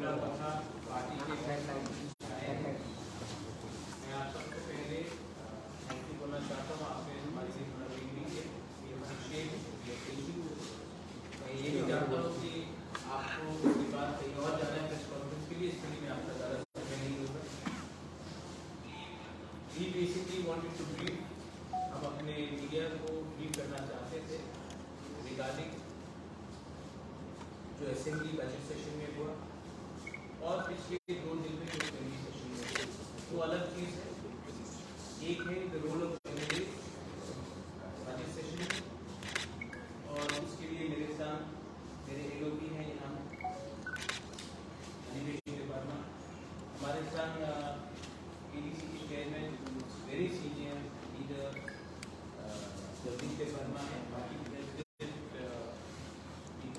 तीसरा मौका पार्टी के आए हैं। मैं आप सबसे पहले थैंक यू बोलना चाहता हूँ। आपने हमारी मीटिंग ली है, मैं ये भी जानता हूँ कि आपको उसके बाद कहीं और जाना है प्रेस कॉन्फ्रेंस के लिए, इसके लिए मैं आपका ज़्यादा समय नहीं दूँगा। We basically wanted to brief, हम अपने मीडिया को ब्रीफ करना चाहते थे रिगार्डिंग जो असेंबली बजट सेशन में हुआ और पिछले 2 दिन में जो असेंबली सेशन में हुआ। दो अलग चीज़ है, एक है the role of candidate budget session में, और उसके लिए मेरे साथ मेरे एलओपी हैं यहाँ अधिवेशन के वर्मा, हमारे साथ एडीसी के chairman very senior leader Jagdish Verma है, बाकी प्रेसिडेंट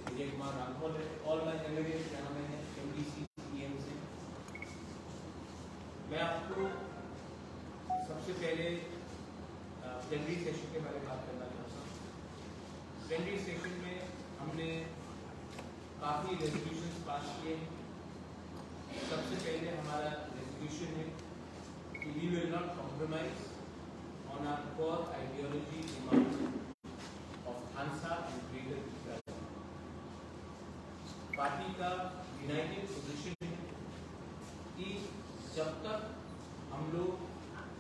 विजय कुमार राघव है, ऑल माय कैंडिडेट्स यहाँ में हैं, एमडीसी सीएम से। मैं आपको सबसे पहले प्लेनरी सेशन के बारे में बात करना चाहता हूँ। प्लेनरी सेशन में हमने काफ़ी रेजोल्यूशंस पास किए हैं। सबसे पहले हमारा रेजोल्यूशन है कि we will not compromise on our core ideology demand of खानसा एंड ग्रेटर गुजरात। पार्टी का यूनाइटेड पोजीशन है कि जब तक हम लोग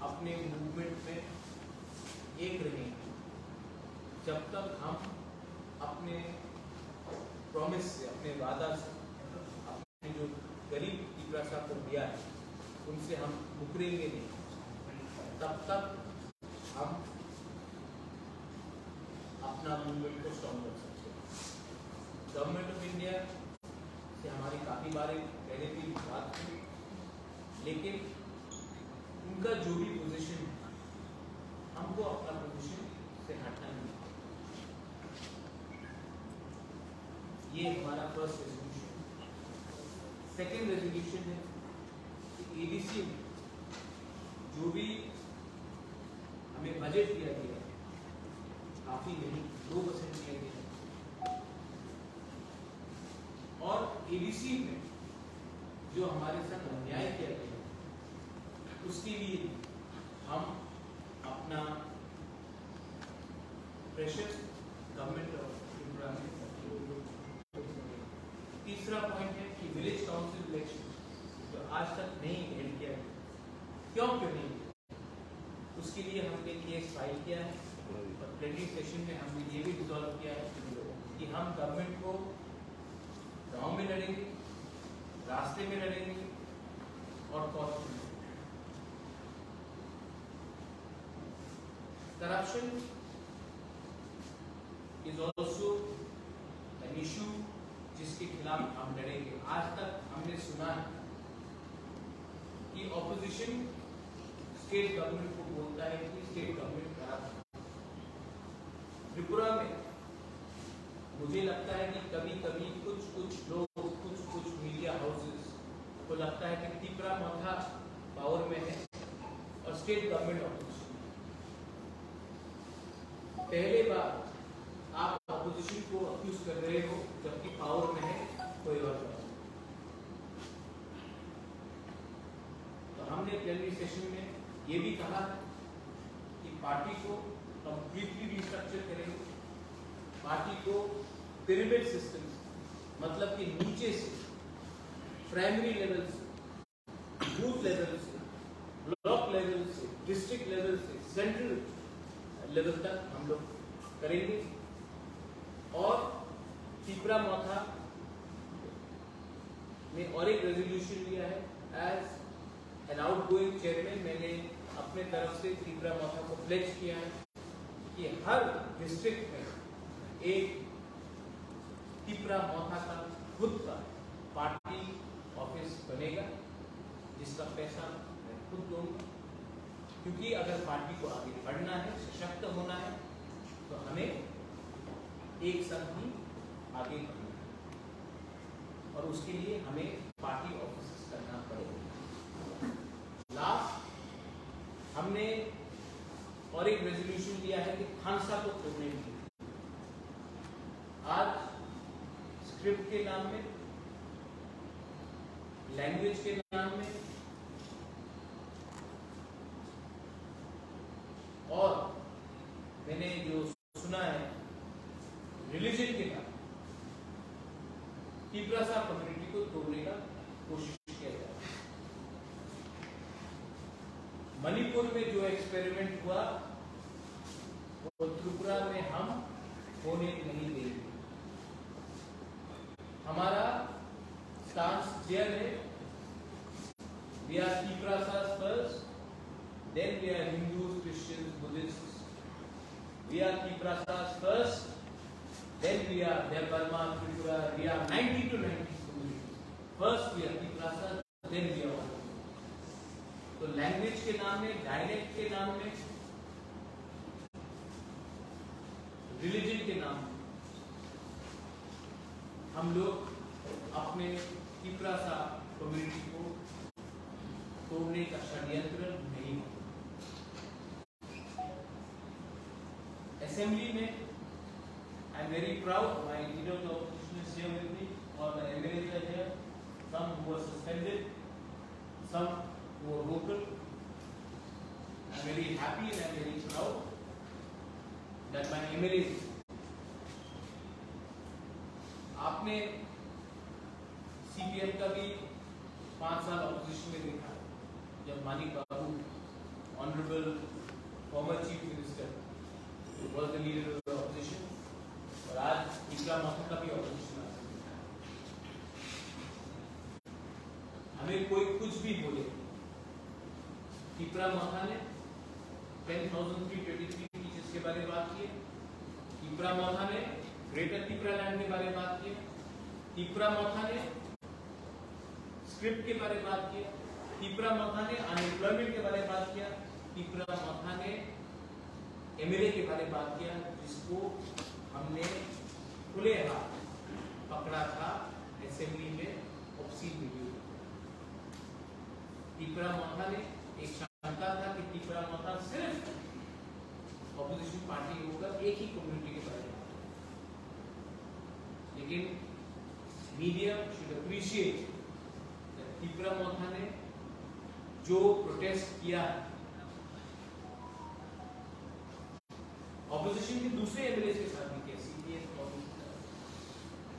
अपने मूवमेंट में एक रहेंगे, जब तक हम अपने प्रॉमिस से, अपने वादा से, अपने जो गरीब तीसरा साहब को दिया है उनसे हम मुकरेंगे नहीं, तब तक हम अपना मूवमेंट को स्ट्रॉन्ग कर सकते हैं। गवर्नमेंट ऑफ इंडिया से हमारी काफ़ी बार पहले भी बात हुई, लेकिन उनका जो भी पोजीशन है हमको अपना पोजीशन से हटना नहीं। ये हमारा फर्स्ट रेजोल्यूशन। सेकेंड रेजोल्यूशन है कि एडीसी में जो भी हमें बजट दिया गया है, काफी नहीं, 2% दिया गया है, और एडीसी में जो हमारे साथ अन्याय किया गया है उसके लिए हम अपना प्रेशर गवर्नमेंट ऑफ इंडिया में। तीसरा पॉइंट है कि विलेज काउंसिल इलेक्शन जो आज तक नहीं हेल्ड किया गया, क्यों नहीं, उसके लिए हमने केस फाइल किया है और प्लेनरी सेशन में हमने ये भी रिजॉल्व किया है कि हम गवर्नमेंट को गांव में लड़ेंगे, रास्ते में लड़ेंगे और कोर्ट में। Corruption is also an issue जिसके खिलाफ हम लड़ेंगे। आज तक हमने सुना है कि ऑपोजिशन स्टेट गवर्नमेंट को बोलता है कि स्टेट गवर्नमेंट करप्ट। त्रिपुरा में मुझे लगता है कि कभी कभी कुछ लोग, कुछ मीडिया हाउसेस को लगता है कि त्रिपुरा मौथा पावर में है और स्टेट गवर्नमेंट ऑपोजिशन। पहले बार आप ऑपोजिशन को अक्यूज कर रहे हो जबकि पावर में है कोई और। तो हमने प्लेनरी सेशन में ये भी कहा कि पार्टी को कंप्लीटली रिस्ट्रक्चर करेंगे, पार्टी को पिरामिड सिस्टम मतलब कि नीचे से, प्राइमरी लेवल से, बूथ लेवल से, ब्लॉक लेवल से, डिस्ट्रिक्ट लेवल से, सेंट्रल लेवल तक हम लोग करेंगे। और तीसरा मौथा ने और एक रेजोल्यूशन लिया है एज एन आउटगोइंग चेयरमैन। मैंने अपने तरफ से तीसरा मौथा को प्लेज किया है कि हर डिस्ट्रिक्ट में एक तीसरा मौथा का खुद का पार्टी ऑफिस बनेगा जिसका पैसा मैं खुद दूंगा, क्योंकि अगर पार्टी को आगे बढ़ना है, सशक्त होना है, तो हमें एक साथ ही आगे बढ़ना है और उसके लिए हमें पार्टी ऑफिस करना पड़ेगा। लास्ट हमने और एक रेजोल्यूशन लिया है कि खानसा को तोड़ने के लिए। आज स्क्रिप्ट के नाम में लैंग्वेज के नाम में और मैंने जो सुना है रिलीजन के नाम तिप्रासा कम्युनिटी को तोड़ने का कोशिश किया जा रहा है। मणिपुर में जो एक्सपेरिमेंट हुआ वो त्रिपुरा में हम होने नहीं देंगे। हमारा स्टांस क्लियर है। We are Tiprasas first, then we are Hindus, Christians, Buddhists. We are Tiprasas first, then we are Burma, Tripura. We are 90 to 90 communities. First we are Tiprasas, then we are all. तो language के नाम में, dialect के नाम में, religion के नाम में हम लोग अपने तिप्रासा कम्युनिटी को तोड़ने का षड्यंत्र नहीं हो। असेंबली में I am very proud my leader of the opposition is here with me और the MLAs are here, some who were suspended, some who were vocal. I am very happy and I am very proud that my MLAs. आपने CPM का भी 5 साल opposition में देखा जब Manik babu honourable former chief minister was the leader of the opposition, और आज इकरा माथा का भी ऑपोजिशन है। हमें कोई कुछ भी बोले, इकरा माथा ने 10,323 टीचर्स के बारे में बात की, इकरा माथा ने ग्रेटर तिप्रा लैंड के बारे में बात की, तिप्रा माथा ने स्क्रिप्ट के बारे में बात किया, तिप्रा माथा ने अनएम्प्लॉयमेंट के बारे में बात किया, तिप्रा माथा ने एमएलए के बारे में बात किया जिसको हमने खुले हाथ पकड़ा था असेंबली में ऑप्सी वीडियो। तिप्रा माथा ने एक शंका था कि तिप्रा माथा सिर्फ ऑपोजिशन पार्टी होकर एक ही कम्युनिटी के बारे में, लेकिन मीडिया शुड अप्रिशिएट तिप्रा माथा ने जो प्रोटेस्ट किया ऑपोजिशन के दूसरे एमएलए के साथ भी किया, सीपीएम और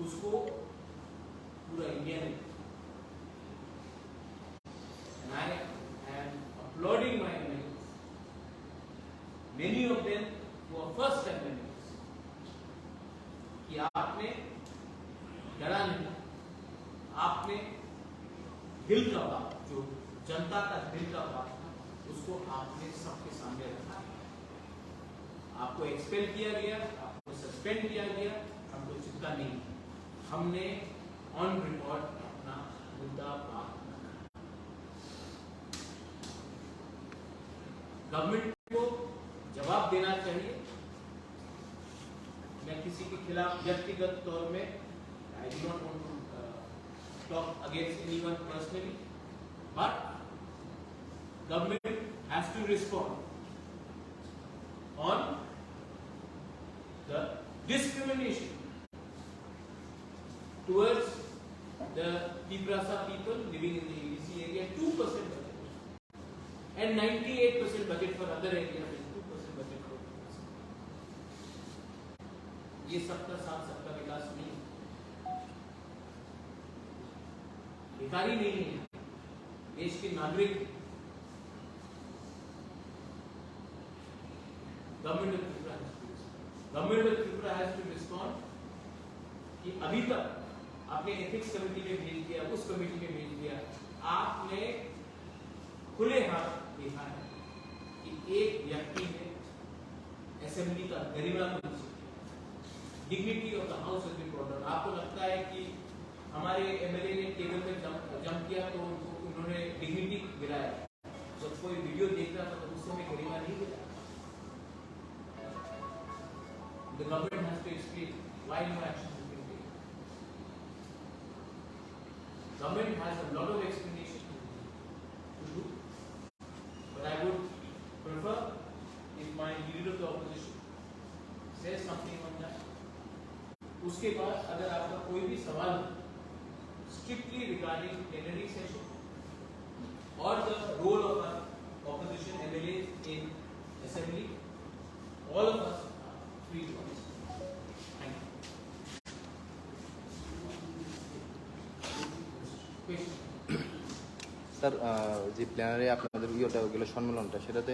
उसको पूरा इंडिया ने, and I am applauding my MLAs, many of them who are first MLAs, कि आपने डरा नहीं, आपने दिल का बात, जो जनता का दिल का बात था, उसको आपने सबके सामने रखा। आपको एक्सपेल किया गया, आपको सस्पेंड किया गया, हमको चिंता नहीं, हमने ऑन रिकॉर्ड अपना मुद्दा बात रखा। गवर्नमेंट को जवाब देना चाहिए। मैं किसी के खिलाफ व्यक्तिगत तौर में I do not want to talk against anyone personally, but government has to respond on the discrimination towards the Tiprasa people living in the ABC area, 2% budget, and 98% budget for other areas, and 2% budget for Tiprasa. ये सबका साथ सबका विकास नहीं, भिखारी नहीं है, देश के नागरिक। Government of Tripura has to respond कि अभी तक आपने एथिक्स कमेटी में भेज दिया, उस कमेटी में भेज दिया, आपने खुले हाथ देखा है कि एक व्यक्ति ने असेंबली का गरिमा को नीचे किया, dignity of the house has been brought down. आपको लगता है कि हमारे एमएलए ने टेबल में जंप किया तो उन्होंने डिग्निटी गिराया? जब कोई वीडियो देख रहा था तो उस समय गरिमा नहीं गिरा। The government has to explain why no action has been taken. Government has a lot of explanation to do, but I would prefer if my leader of the opposition says something on that. उसके बाद अगर आपका कोई भी सवाल strictly regarding plenary session or the role of our opposition MLAs in assembly. All of us are free to answer. Thank you. Question. Sir যে প্ল্যানারে আপনাদের ইয়েটা গেলো সম্মেলনটা, সেটাতে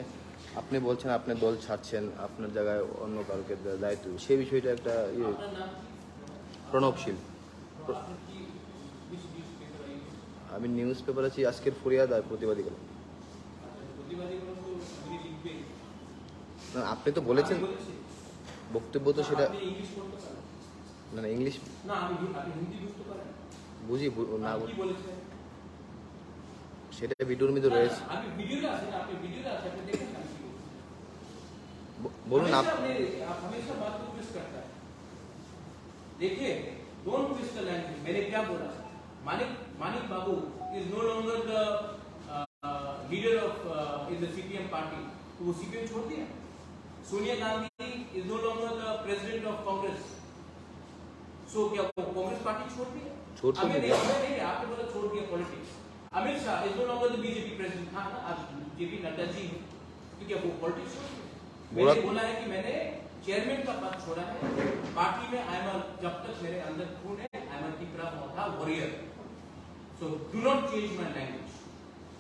আপনি বলছেন আপনি দল ছাড়ছেন, আপনার জায়গায় অন্য কাউকে দায়িত্ব, সেই বিষয়টা একটা ইয়ে। আপনার নাম কি? প্রণবশীল। আপনি কি newspaper are you? আমি নিউজ পেপার আছি আজকের ফরিয়াদ আর প্রতিবাদী গেলাম। প্রতিবাদী গুলো তো উনি লিখবে। না, আপনি তো বলেছেন বলেছি। বক্তব্য তো সেটা। আপনি ইংলিশ পড়তে পারেন? না ইংলিশ না, আপনি হিন্দি বুঝতে পারেন? বুঝি না, কি বলেছেন? সেটা ভিডিওর মধ্যে রয়েছে। আপনি ভিডিওটা আছে, আপনি ভিডিওটা আছে, আপনি দেখেন আমি কি বলছি। বলুন आप हमेशा बात को ट्विस्ट करता है। देखिए, डोंट ट्विस्ट द लैंग्वेज। मैंने क्या बोला? Manik babu is no longer the leader of in the CPM party. तो वो सीपीएम छोड़ दिया। Sonia Gandhi is no longer the president of Congress. So क्या वो कांग्रेस पार्टी छोड़ दिया? हमें नहीं, आपने बोला छोड़ दिया politics. Amit Shah is no longer the BJP president. हाँ, आज जेपी नड्डा जी हैं, तो क्या वो पॉलिटिक्स छोड़ दिया? मैंने बोला है कि मैंने चेयरमैन का पद छोड़ा है पार्टी में। जब तक मेरे अंदर खून है, I am Tikra Motha warrior. So do not change my language.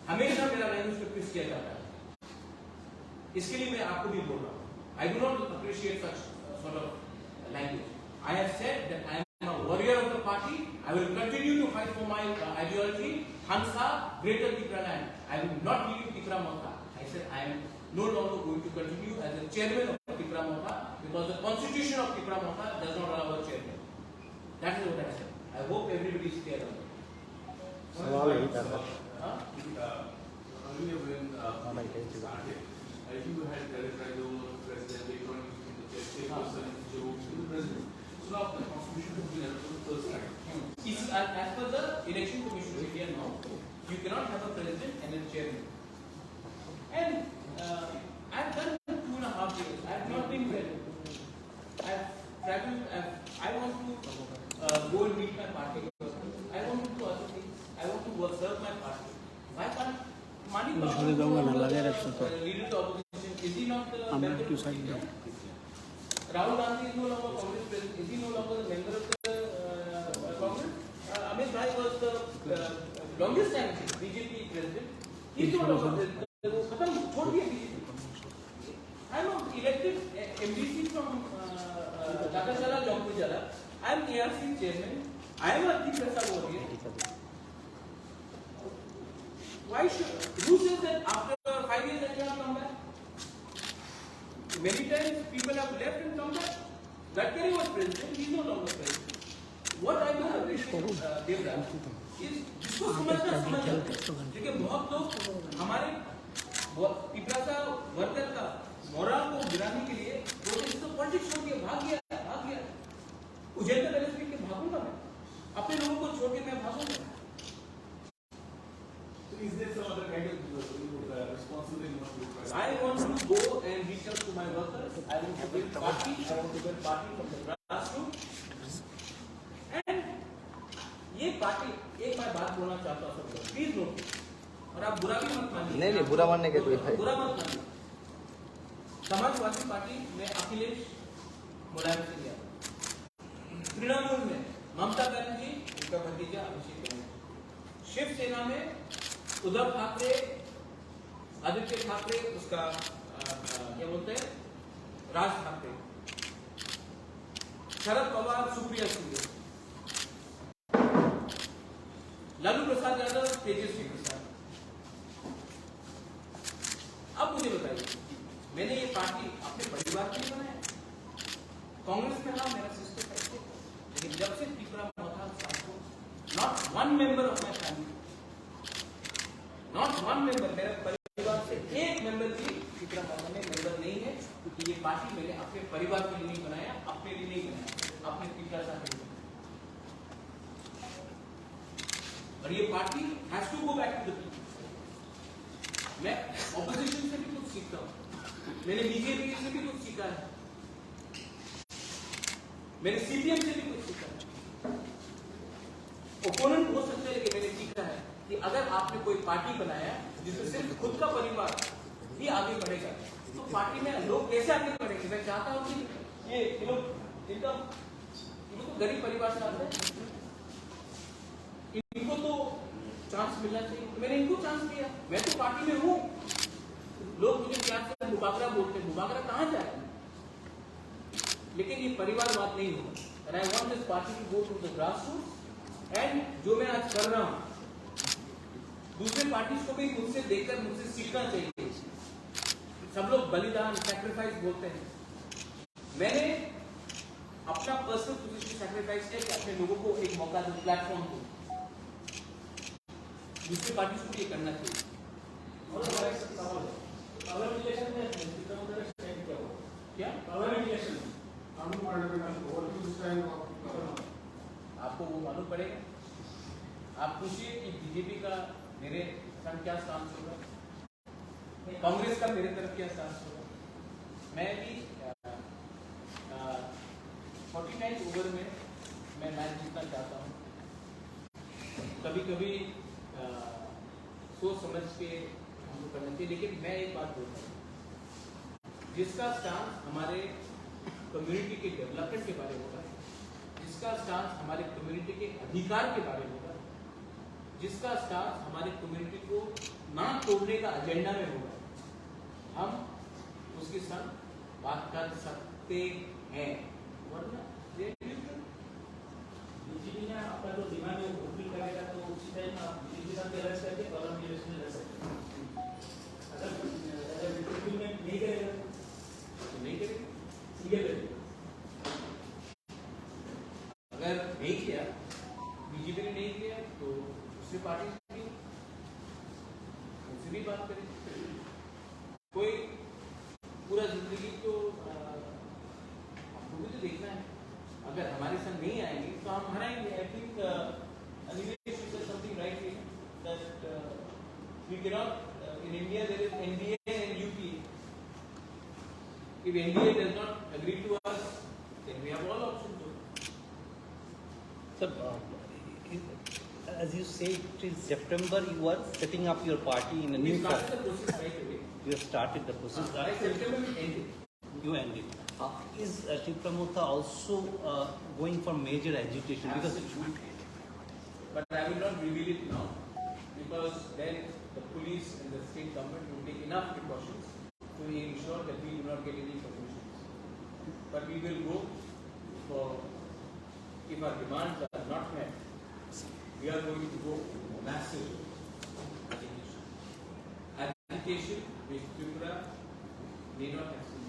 हमेशा मेरा लैंग्वेज पे ट्विस्ट किया जाता है, इसके लिए मैं आपको भी बोल रहा हूँ। I do not appreciate such sort of language. I have said that I am a warrior of the party. I will continue to fight for my ideology, हंसा greater Tipraland. I will not leave Tipra Motha. I said I am no longer going to continue as the chairman of Tikra Motha because the constitution of Tikra Motha does not allow a chairman. That is what I said. I hope everybody is clear on that. Earlier when started, you had characterized the president later on in the chairperson to the president. So now the constitution has been adopted for the first time. As per the election commission of India now, you cannot have a president and a chairman. And I've done 2.5 years. I've not been well. I've traveled. I want to go and meet my party. I want to do other things. I want to serve my party. Why can't Manik Babu, leader of the opposition, is he not the member of the opposition? Rahul Gandhi is no longer Congress president. Is he no longer the member of the Congress? Amit Rai was the longest time BJP president. He's no longer president. खत्म छोड़ दिया BJP. I am elected MDC from Takasala Jompujala. I am ARC chairman. I am a chief warrior. Why should who says that after 5 years I cannot come back? Many times people have left and come back. Gadkari was president. He is no longer president. What I will appreciate Devraj is जिसको समझना समझ जाते हैं। देखिए बहुत लोग हमारे पिपरासा worker का मोरल को गिराने के लिए वो इसको पॉलिटिक्स छोड़ के भाग गया। उजेंद्र पैलेस में के भागूंगा मैं, अपने लोगों को छोड़ के मैं भागूंगा। So is there some other kind of responsibility? I want to go and reach out to my workers. I want to build party. I want to build party from the grassroots. And ये party एक मैं बात बोलना चाहता हूँ सबको, please note. और आप बुरा भी मत मानिए। नहीं बुरा मानने के कोई बुरा मत मानिए। समाजवादी पार्टी में अखिलेश मुलायम सिंह यादव, तृणमूल में ममता बनर्जी, उनका भतीजा अभिषेक बनर्जी, शिवसेना में उद्धव ठाकरे, आदित्य ठाकरे, उसका क्या बोलते हैं राज ठाकरे, शरद पवार, सुप्रिया सुले, लालू प्रसाद यादव, तेजस्वी प्रसाद। अब मुझे बताइए, मैंने ये पार्टी अपने परिवार के लिए बनाया। कांग्रेस में हाँ मेरा सिस्टर है, लेकिन जब से टिकरा मोथा साहब, not one member of my family, not one member, मेरे परिवार से एक मेंबर भी टिकरा मोथा में मेंबर नहीं है, क्योंकि ये पार्टी मैंने अपने परिवार के लिए नहीं बनाया, अपने लिए नहीं बनाया, अपने टिकरा साहब के लिए। और ये party has to go back to the people. मैं ऑपोजिशन से भी कुछ सीखता हूँ, मैंने बीजेपी से भी कुछ सीखा है, मैंने सीपीएम से भी कुछ सीखा है। ओपोनेंट हो सकते हैं, लेकिन मैंने सीखा है कि अगर आपने कोई पार्टी बनाया जिसमें सिर्फ खुद का परिवार ही आगे बढ़ेगा, तो पार्टी में लोग कैसे आगे बढ़ेंगे? मैं चाहता हूँ कि ये लोग इनका तो गरीब परिवार से आते हैं, इनको तो चांस मिलना चाहिए। तो मैंने इनको चांस दिया। मैं तो पार्टी में हूँ। लोग मुझे प्यार से मुबाकरा बोलते हैं, मुबाकरा कहाँ जाए? लेकिन ये परिवारवाद नहीं होगा। And I want this party to go to the grassroots। and जो मैं आज कर रहा हूँ, दूसरे पार्टीज को भी मुझसे देखकर मुझसे सीखना चाहिए। सब लोग बलिदान, सैक्रिफाइस बोलते हैं। मैंने अपना पर्सनल पोजीशन सैक्रिफाइस किया कि अपने लोगों को एक मौका दो, प्लेटफॉर्म दो। दूसरे पार्टीज को भी ये करना चाहिए। क्या आपको वो मालूम पड़ेगा? आप पूछिए कि बीजेपी का मेरे संग क्या स्टांस होगा, कांग्रेस का मेरे तरफ क्या स्टांस होगा। मैं भी 49 ओवर में मैं मैच जीतना चाहता हूँ। कभी कभी सोच समझ के हमको करना चाहिए, लेकिन मैं एक बात बोलता हूँ, जिसका स्टांस हमारे कम्युनिटी के डेवलपमेंट के बारे में होगा, जिसका स्टांस हमारे कम्युनिटी के अधिकार के बारे में होगा, जिसका स्टांस हमारे कम्युनिटी को ना तोड़ने का एजेंडा में होगा, हम उसके साथ बात कर सकते हैं। वरना बीजेपी ने आपका जो डिमांड है वो फुलफिल करेगा, तो उसी टाइम आप बीजेपी के साथ बैलेंस करके प्रॉब्लम के में रह सकते हैं। अगर फुलफिल में नहीं करेगा तो नहीं करेंगे। सीधे करेगा। अगर नहीं किया, बीजेपी ने नहीं किया, तो दूसरी पार्टी से भी उनसे भी बात करें। कोई पूरा जिंदगी तो हमको भी तो देखना है। अगर हमारे संग नहीं आएंगे तो हम हराएंगे। I think Animesh you said something right that we can not in India there is NDA and UPA. If NDA does not agree to us, then we have all options. Sir, as you say, till September you are setting up your party in a We new started party. the process right away. You have started the process. By September we ended. You ended. Is Chief Pramotha also going for major agitation? Because But I will not reveal it now, because then the police and the state government will take enough precautions to ensure that we do not get any permissions. But we will go for, if our demands are not met, we are going to go massive agitation. Agitation which Tripura may not have seen.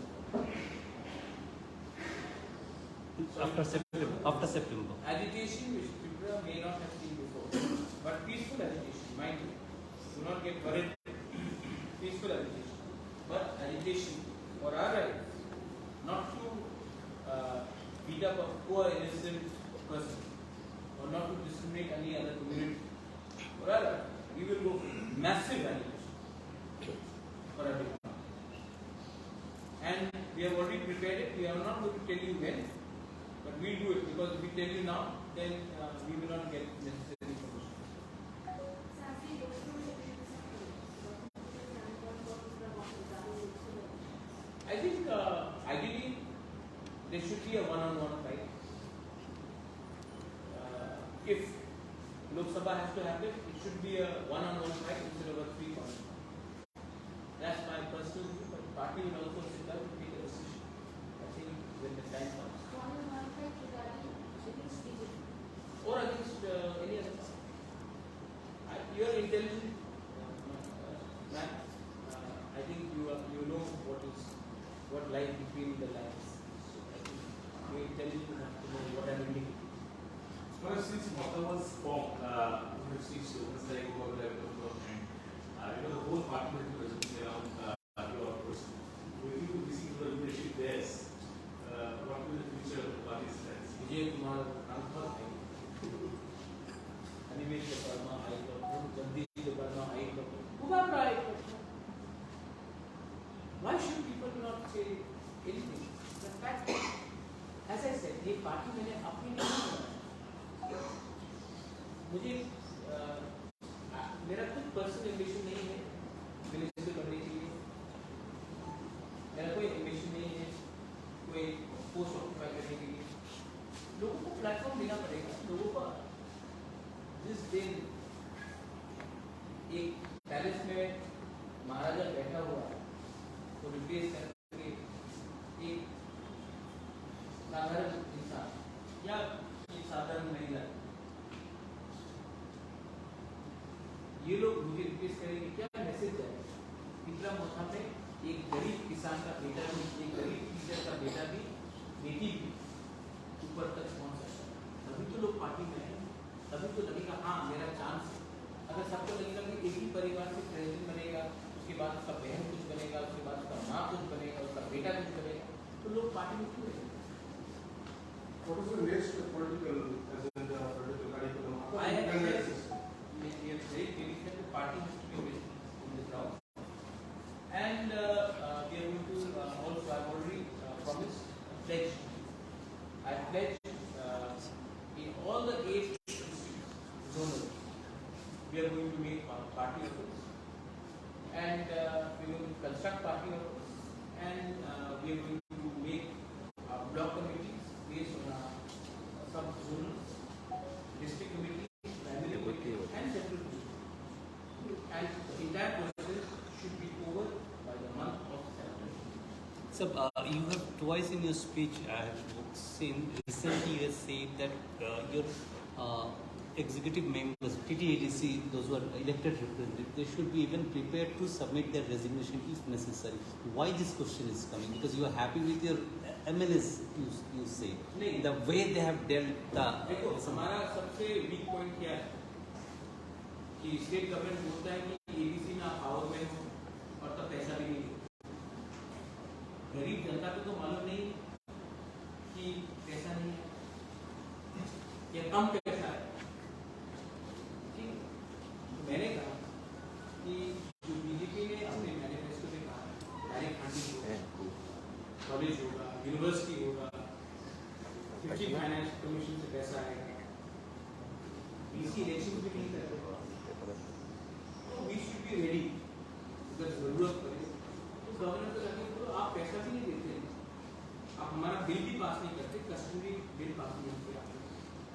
after September. Agitation which Tripura may not have seen before. But peaceful agitation, mind you. Do not get worried. Peaceful agitation. But agitation for our rights, not to beat up a poor innocent person, or not to discriminate any other community. For our rights, we will go for massive agitation for our demand. And we have already prepared it. We are not going to tell you when, but we'll do it, because if we tell you now, then we will not get necessary information. I think ideally there should be a one-on-one fight. If Lok Sabha has to happen, it should be a one-on-one fight instead of a three-point. That's my personal view, but the party will also sit down and take a decision. I think when the time comes. Or against any other. You are intelligent man. I think you know what lies between the lines. So I think you are intelligent enough to know what I'm indicating. Well, since Mata was formed, we have seen students like who have left the government, the whole party will be present around your person. Will you receive the leadership there? What will the future of the party stand? Vijay Kumar Rangpal है, Animesh Verma eye doctor, Jagdish Verma eye doctor, Kumar eye doctor. Why should people not say anything? The fact, as I said, ये party मैंने अपनी नहीं बनाई. मुझे मेरा कुछ personal ambition नहीं है मिनिस्टर बनने के लिए, मेरा कोई एम्बिशन नहीं है कोई पोस्ट ऑक्यूपाई करने के लिए। लोगों को प्लेटफॉर्म देना पड़ेगा। लोगों को जिस दिन एक पैलेस में महाराजा बैठा हुआ है तो रिप्लेस करके एक साधारण इंसान या एक साधारण महिला, ये लोग मुझे रिप्लेस करेंगे, क्या मैसेज जाएगा? पिपरा मोथा में एक गरीब किसान का बेटा भी, एक गरीब टीचर का बेटा भी, बेटी भी ऊपर तक पहुंच सकता है। तभी तो लोग पार्टी में आएंगे, तभी तो लगेगा हाँ मेरा चांस है। अगर सबको लगेगा कि एक ही परिवार से प्रेसिडेंट बनेगा, उसके बाद उसका बहन कुछ बनेगा, उसके बाद उसका माँ कुछ बनेगा, उसका बेटा कुछ बनेगा, तो लोग पार्टी में क्यों रहेंगे? What is the next political agenda or political curriculum? I have said, we are very clearly said the party has to be based on the ground. And we are going to also, I have already promised, pledge. I pledge in all the 8 zonals, we are going to make party office. And we are going to construct party office. And we are going to make block committees based on sub-zonals, district committees, primary committees, and central committees. And the entire process should be over by the month of September. Sir, you have twice in your speech, I have seen recently you have said that your executive members, TTADC, those who are elected representatives, they should be even prepared to submit their resignation if necessary. Why this question is coming? Because you are happy with your MLAs, you say. नहीं। The way they have dealt the... देखो हमारा सबसे weak point क्या है कि state government बोलता है कि एडीसी में आप पावर में हो और तब पैसा भी नहीं दो। गरीब जनता को तो मालूम नहीं कि पैसा नहीं है या कम पैसा है। ठीक, तो मैंने कहा कि जो बीजेपी ने अपने मैनिफेस्टो में कहा डायरेक्ट फंडिंग कॉलेज होगा, यूनिवर्सिटी होगा, 50 फाइनेंस कमीशन से पैसा आएगा, बीसी इलेक्शन भी नहीं करते, तो वी शुड बी रेडी अगर जरूरत पड़े तो गवर्नर को लगे तो आप पैसा भी नहीं देते, आप हमारा बिल भी पास नहीं करते, कस्टमरी बिल पास नहीं किया,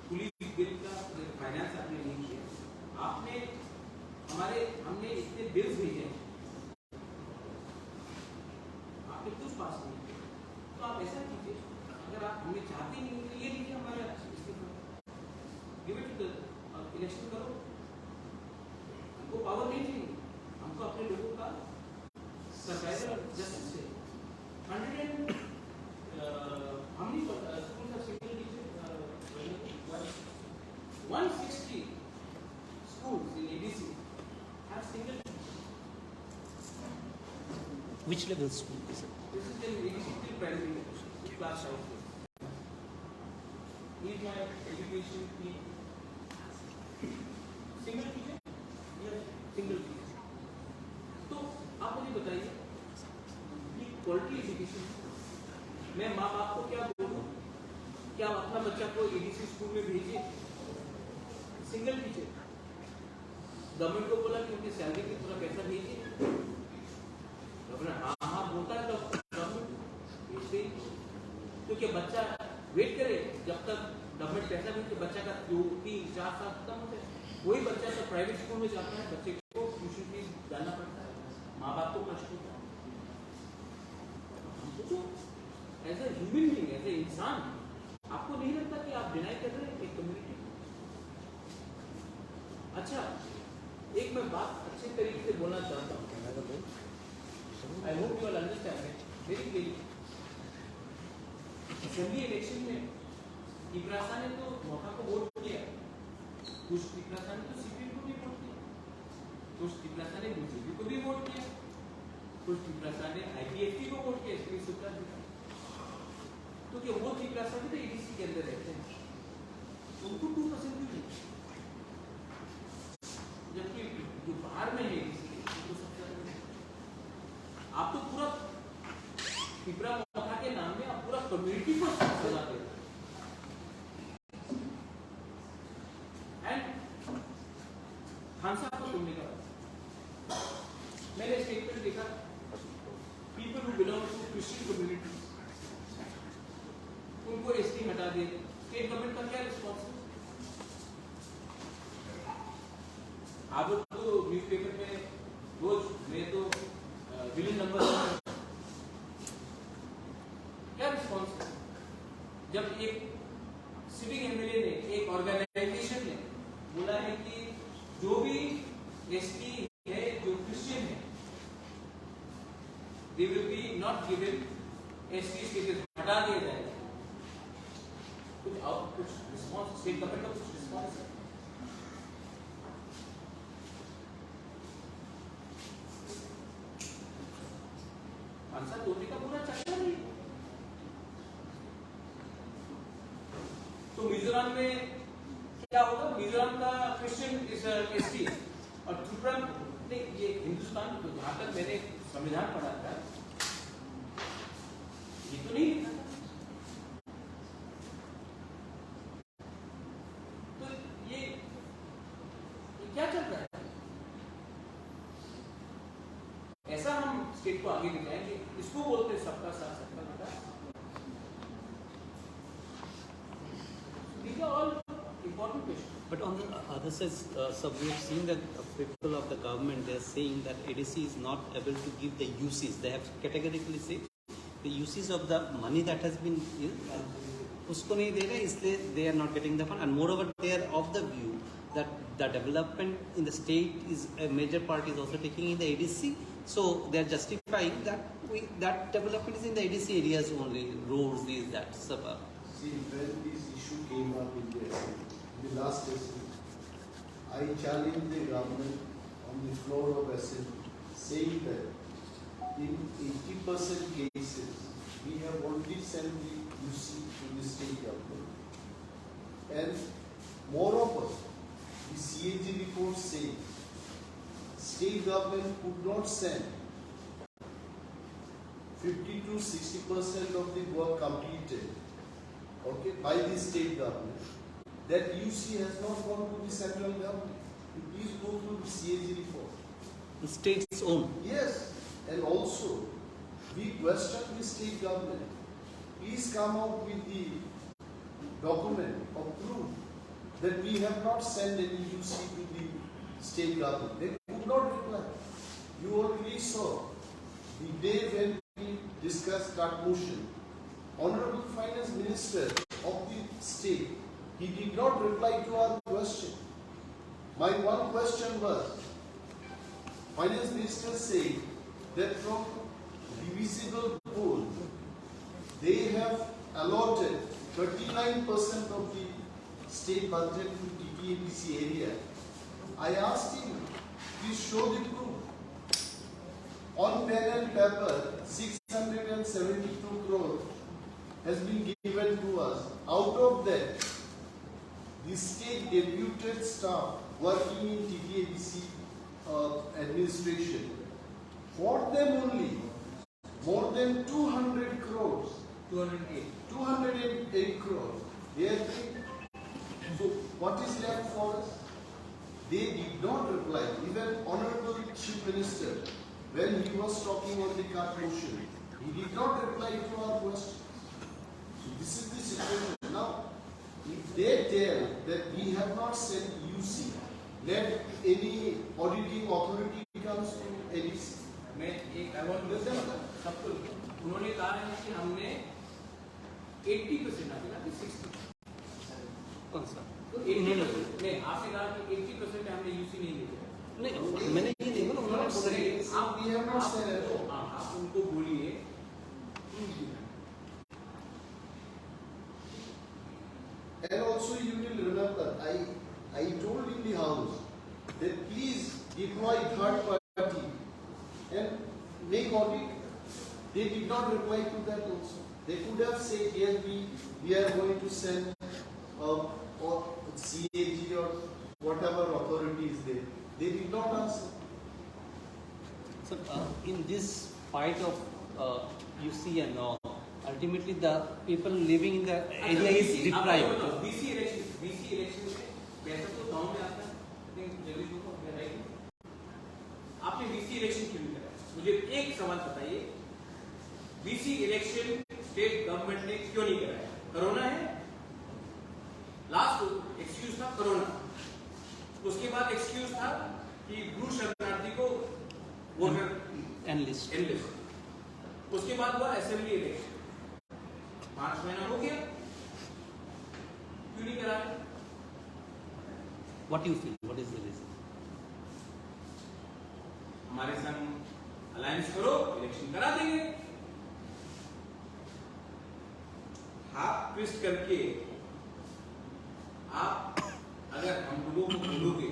पुलिस बिल का फाइनेंस आपने नहीं किया, आपने हमने इतने बिल्स भेजे आपने कुछ पास नहीं किया, तो आप ऐसा कीजिए अगर आप हमें चाहते नहीं तो ये लीजिए हमारे इस्तीफा, give it to the election करो, हमको पावर नहीं चाहिए, हमको अपने लोगों का सर्वाइवल और जस्टिस से 100 हम नहीं पता स्कूल का single teacher 160 schools in ADC have single Which level school is it? this is in ADC till primary level, class 5. Is my education fee single teacher? Yes, single teacher. तो आप मुझे बताइए कि क्वालिटी एजुकेशन मैं माँ बाप को क्या बोलूँ, क्या आप अपना बच्चा को एडीसी स्कूल में भेजिए सिंगल टीचर, गवर्नमेंट को बोला कि उनकी सैलरी के पूरा पैसा भेजिए, गवर्नर हाँ हाँ बोलता है तो गवर्नमेंट भेजते ही, तो क्या बच्चा वेट करे जब तक गवर्नमेंट पैसा भेजे, बच्चा का 2, 3, 4 साल खत्म हो जाए, वही बच्चा तो प्राइवेट स्कूल में जाता है, बच्चे को ट्यूशन फीस डालना पड़ता है, माँ बाप को कष्ट होता है। हमको तो as a human being, as a इंसान, आपको नहीं लगता कि आप डिनाई कर रहे हैं एक कम्युनिटी? अच्छा, एक मैं बात अच्छे तरीके से बोलना चाहता हूँ, I hope you all understand very clearly. Assembly election में इब्रासा ने तो मौका को वोट किया, कुछ इब्रासा ने तो सीपीएम को भी वोट किया, कुछ इब्रासा ने बीजेपी को भी वोट किया, कुछ इब्रासा ने आईपीएफटी को वोट किया, इसलिए सुल्तान जी तो क्या वो इब्रासा भी तो एडीसी के अंदर रहते हैं, उनको 2% भी नहीं, जबकि जो बाहर में है तो सबसे आप तो पूरा पिपरा मोथा के नाम में आप पूरा कम्युनिटी को सजा दे रहे हैं। एंड खान साहब को सुनने का मैंने स्टेटमेंट देखा, people who belong to Christian community उनको एसटी हटा दे, स्टेट गवर्नमेंट का क्या रिस्पॉन्स है? आप तो न्यूज़पेपर में रोज मैं तो बिलियन नंबर क्या रिस्पॉन्स है? जब एक सिटिंग एमएलए ने, एक ऑर्गेनाइजेशन ने बोला है कि जो भी एसटी है, जो क्रिश्चियन है, they will be not given ST status, हटा दिया जाएगा। कुछ रिस्पॉन्स स्टेट गवर्नमेंट का कुछ रिस्पॉन्स है? आंसर तोड़ने का पूरा चक्कर नहीं। तो मिजोरम में क्या होगा? मिजोरम का क्रिश्चियन एसटी और त्रिपुरा नहीं, ये हिंदुस्तान को जहां तक मैंने संविधान पढ़ा था ये तो नहीं लिखा था। तो ये क्या चल रहा है? ऐसा हम स्टेट को आगे ले जाएंगे, इसको बोलते हैं सबका साथ सबका विकास। These are all important questions. But on the other side, so we have seen that people of the government, they are saying that ADC is not able to give the uses. They have categorically said the uses of the money that has been usko nahi de rahe, isliye they are not getting the fund. And moreover, they are of the view that the development in the state is a major part is also taking in the ADC. So they are justifying that that development is in the ADC areas only, roads, this, that, suburb. See, when this issue came up in the last session, I challenged the government on the floor of assembly, saying that in 80% cases, we have already sent the UC to the state government. And moreover, the CAG report says state government could not send 50 to 60% of the work completed, okay, by the state government. That UC has not gone to the central government. You please go through the CAG report. The state's own. Yes, and also we question the state government. Please come out with the document of proof that we have not sent any UC to the state government. They could not reply. You already saw the day when we discussed that motion. Honorable Finance Minister of the state, he did not reply to our question. My one question was, Finance Minister said that from divisible pool, they have allotted 39% of the state budget to TTAPC area. I asked him, please show the proof. On pen and paper, 672 crore has been given to us. Out of that, the state deputed staff working in TTAPC administration, for them only, more than 200 crores, 208 crores, they are paid. So what is left for us? They did not reply. Even Honorable Chief Minister, when he was talking on the card motion, he did not reply to our question. So this is the situation. Now, if they tell that we have not sent UC, let any auditing authority comes to ADC. मैं एक सबको उन्होंने कहा है कि हमने 80% आपने कहा 60 कौन सा? तो 80% नहीं, आपने कहा कि 80% हमने यूसी नहीं लिया। नहीं, मैंने ये नहीं बोला, उन्होंने बोला कि आप उनको बोलिए। And also you will remember, I told in the house that please deploy third party and make audit. They did not reply to that also. They could have said, yes, we are going to send or CAG or whatever authority is there. They did not answer. So in this fight of UC and all, ultimately the people living in the area is deprived. BC election में पैसा तो गांव में आता है, आपने VC election क्यों नहीं कराया? मुझे एक सवाल बताइए, वीसी इलेक्शन स्टेट गवर्नमेंट ने क्यों नहीं कराया? कोरोना है, लास्ट एक्सक्यूज था कोरोना, उसके बाद एक्सक्यूज था कि ब्रू शरणार्थी को वोटर एनलिस्ट, उसके बाद हुआ असेंबली इलेक्शन, 5 महीना हो गया, क्यों नहीं कराया? what do you feel, what is the reason? हमारे संग अलायंस करो, इलेक्शन करा देंगे। हाथ ट्विस्ट करके आप अगर हम लोगों को बोलोगे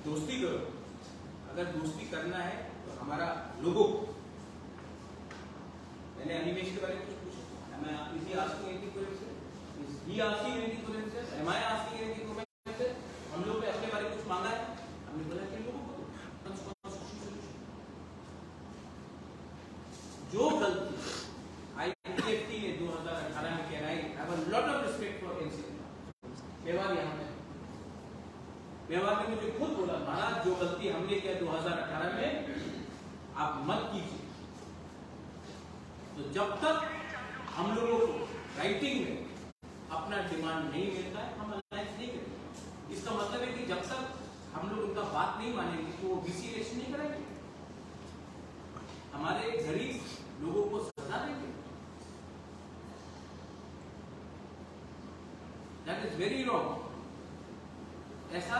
दोस्ती करो, अगर दोस्ती करना है तो हमारा लोगो, मैंने अनिमेश के बारे में कुछ पूछा, मैं is he asking anything question, he asking anything question, am I asking anything question, हम लोग ने अपने बारे में कुछ मांगा है, हमने बोला कि लोगों को जो गलती IPFT ने 2018 में किया, I have a lot of respect for NCT, Mewar यहाँ पे, मेवाड़ ने मुझे खुद बोला, महाराज जो गलती हमने किया 2018 में आप मत कीजिए। तो जब तक हम लोगों को राइटिंग में अपना डिमांड नहीं मिलता है, हम अलायंस नहीं करेंगे। इसका मतलब है कि जब तक हम लोग उनका बात नहीं मानेंगे तो वो वीसी इलेक्शन नहीं कराएंगे, हमारे गरीब लोगों को सजा देंगे। That is very wrong. ऐसा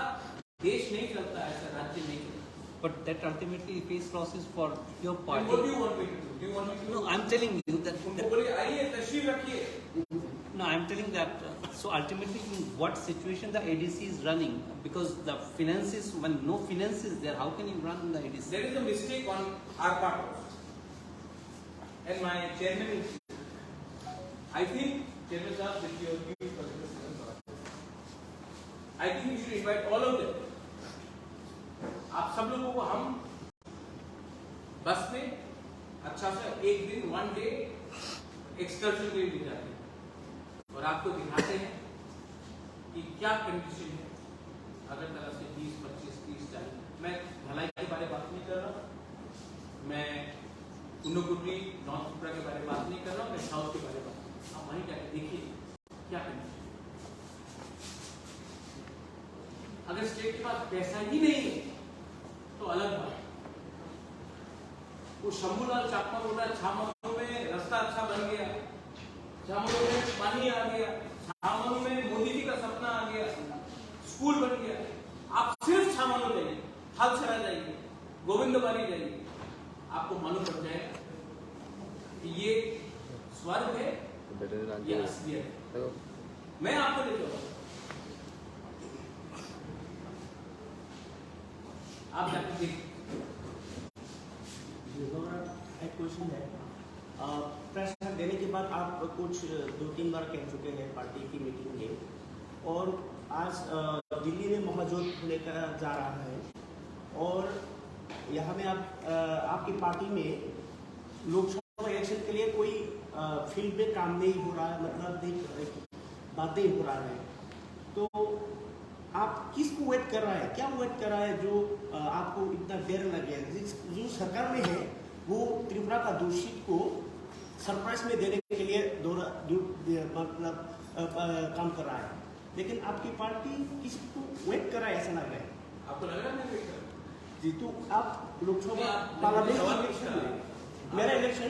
देश नहीं चलता, ऐसा राज्य नहीं चलता। But that ultimately face losses for your Then party. what do you want me to do? Do you want me to No, I'm telling you that. उनको बोलिए आइए तशरीफ रखिए। No, I'm telling that. So ultimately, in what situation the ADC is running? Because the finances, when no finance is there, how can you run the ADC? There is a mistake on our part also. And my chairman, I think, Chairman Sahab, with your views for this, I think we should invite all of them. आप सब लोगों को हम बस में अच्छा सा एक दिन 1 डे एक्सकर्शन के लिए ले जाते हैं और आपको दिखाते हैं कि क्या कंडीशन है अगरतला से 20, 25, 30, 40। मैं भलाई के बारे में बात नहीं कर रहा, मैं कुन्नुकुटी नॉर्थ त्रिपुरा के बारे में बात नहीं कर रहा, मैं साउथ के बारे में बात कर रहा हूं। आप वहीं जाके देखिए क्या कंडीशन। अगर स्टेट के पास पैसा ही नहीं है तो अलग बात। वो शंभूलाल चाकमा बोल रहा है 6 महीनों में रास्ता अच्छा बन गया, 6 महीनों में पानी आ गया, 6 महीनों में मोदी जी का सपना आ गया, स्कूल बन गया। आप सिर्फ 6 महीनों जाइए, हालसरा जाइए, गोविंदबाड़ी जाइए, आपको मालूम पड़ जाएगा कि ये स्वर्ग है, ये असलियत है। मैं आपको ले जाऊंगा, आप जाकर देखिए। एक क्वेश्चन है, प्रश्न देने के बाद आप कुछ 2-3 बार कह चुके हैं पार्टी की मीटिंग में, और आज दिल्ली में महाजोत होने का जा रहा है, और यहाँ में आपकी पार्टी में लोकसभा इलेक्शन के लिए कोई फील्ड में काम नहीं हो रहा है, मतलब बातें हो रहा है, तो आप किसको वेट कर रहा है, क्या वेट कर रहा है जो आपको इतना डर लगे? जो सरकार में है वो त्रिपुरा का दूषित को सरप्राइज में देने के लिए मतलब काम कर रहा है, लेकिन आपकी पार्टी किसको वेट कर रहा है ऐसा लग रहा है? आपको लग रहा है मैं वेट कर रहा हूं? जी, तो आप लोकसभा पार्लियामेंट इलेक्शन में मेरा इलेक्शन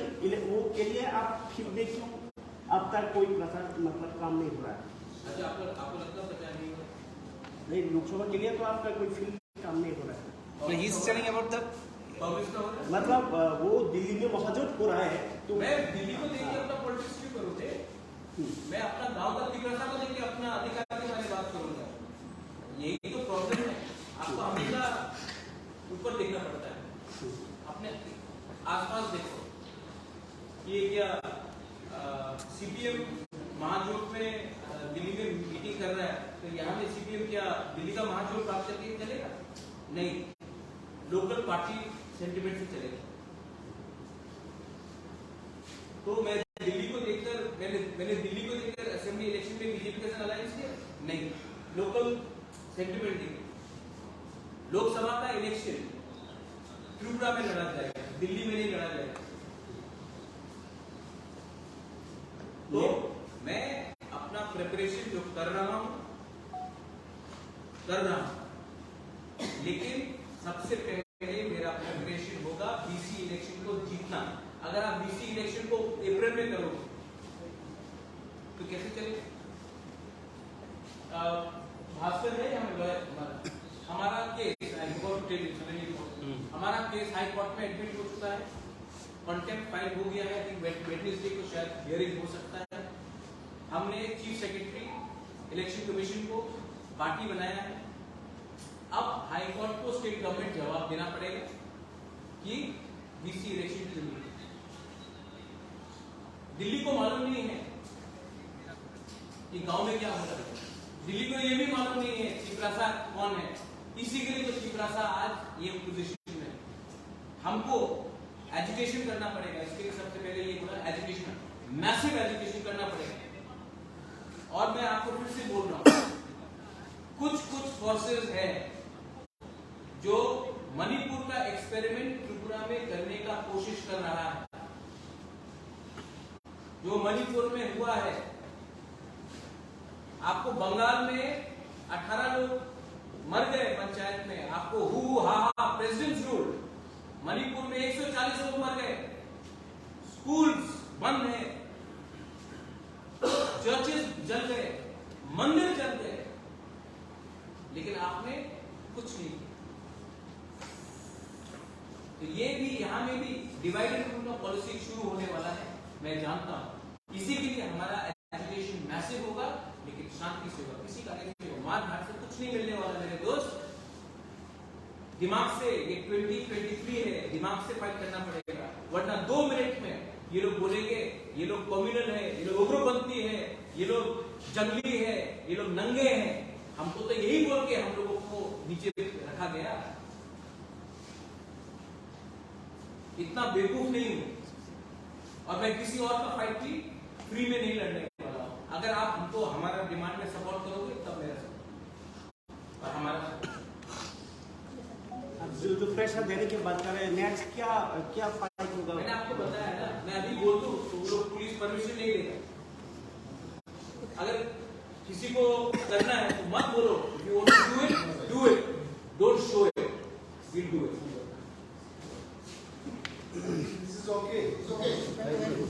वो के लिए आप फील्ड में क्यों अब तक कोई प्रचार मतलब काम नहीं हो रहा है? अच्छा, आपको लगता है प्रचार नहीं हो रहा? नहीं, लोकसभा के लिए तो आपका कोई फील्ड काम नहीं हो रहा है। So he is telling about the. Congress का हो रहा है? मतलब वो दिल्ली में महाजोत हो रहा है, तो मैं दिल्ली को देख के अपना पॉलिटिक्स क्यों करूँगे? मैं अपना गांव का तिगरसा को देख के अपना अधिकार के बारे में बात करूँगा। यही तो प्रॉब्लम है, आपको हमेशा ऊपर देखना पड़ता है, अपने आसपास देखो। ये क्या CPM महाजोत में दिल्ली में मीटिंग कर रहा है, तो यहाँ में CPM क्या दिल्ली का महाजोत प्राप्त करके चलेगा? नहीं, लोकल पार्टी सेंटिमेंट से चलेगा। तो मैं दिल्ली को देखकर मैंने दिल्ली को देखकर असेंबली इलेक्शन में बीजेपी के साथ अलायंस किया? नहीं, लोकल सेंटिमेंट देंगे। लोकसभा का इलेक्शन त्रिपुरा में लड़ा जाएगा, दिल्ली में नहीं लड़ा जाएगा। तो मैं अपना प्रिपरेशन जो कर रहा हूं, लेकिन सबसे पहले मेरा प्रिपरेशन होगा बीसी इलेक्शन को जीतना। अगर आप बीसी इलेक्शन को अप्रैल में करोगे तो कैसे चलेगा? भास्कर है हमारा केस हाई कोर्ट में एडमिट हो चुका है, कॉन्टेम्प्ट फाइल हो गया है। वेडनेसडे को शायद हियरिंग हो सकता है। हमने चीफ सेक्रेटरी इलेक्शन कमीशन को पार्टी बनाया है। अब हाई कोर्ट को स्टेट गवर्नमेंट जवाब देना पड़ेगा कि बीसी इलेक्शन की जरूरत है। दिल्ली को मालूम नहीं है कि गांव में क्या हो रहा है। दिल्ली को यह भी मालूम नहीं है चिपरासा कौन है। इसी के लिए तो चिपरासा आज ये पोजीशन में। हमको एजुकेशन करना पड़ेगा। इसके लिए सबसे पहले ये बोला एजुकेशन, मैसिव एजुकेशन करना पड़ेगा। और मैं आपको फिर से बोल रहा हूं, कुछ फोर्सेस है जो मणिपुर का एक्सपेरिमेंट त्रिपुरा में करने का कोशिश कर रहा है। जो मणिपुर में हुआ है, आपको बंगाल में 18 लोग मर गए पंचायत में, आपको हु हा प्रेसिडेंट्स रूल। मणिपुर में 140 लोग मर गए, स्कूल्स बंद है, चर्चेस जल गए, मंदिर जल गए, लेकिन आपने कुछ नहीं किया। तो ये भी यहां में भी divide and rule of policy शुरू होने वाला है, मैं जानता हूं। इसी के लिए हमारा एजुकेशन मैसिव होगा, लेकिन शांति से होगा, किसी का मार धाड़ से कुछ नहीं मिलने वाला मेरे दोस्त। दिमाग से, ये 2023 है, दिमाग से फाइट करना पड़ेगा, वरना 2 मिनट में ये लोग बोलेंगे ये लोग कम्युनल है, ये लोग उग्रपंथी है, ये लोग जंगली है, ये लोग नंगे हैं। हमको तो यही बोल के हम लोगों को नीचे रखा गया। इतना बेवकूफ नहीं हूं और मैं किसी और का फाइट भी फ्री में नहीं लड़ने वाला हूं। अगर आप हमको हमारा डिमांड में सपोर्ट करोगे तब मेरा सपोर्ट और हमारा जो प्रेशर देने की बात कर रहे हैं, नेक्स्ट क्या फाइट होगा? मैंने आपको बताया ना, मैं अभी बोल दूं तो वो लोग पुलिस परमिशन नहीं देगा। अगर किसी को करना है तो मत बोलो, if you want to do it, don't show it, we'll do it. This is okay. It's okay. Thank you.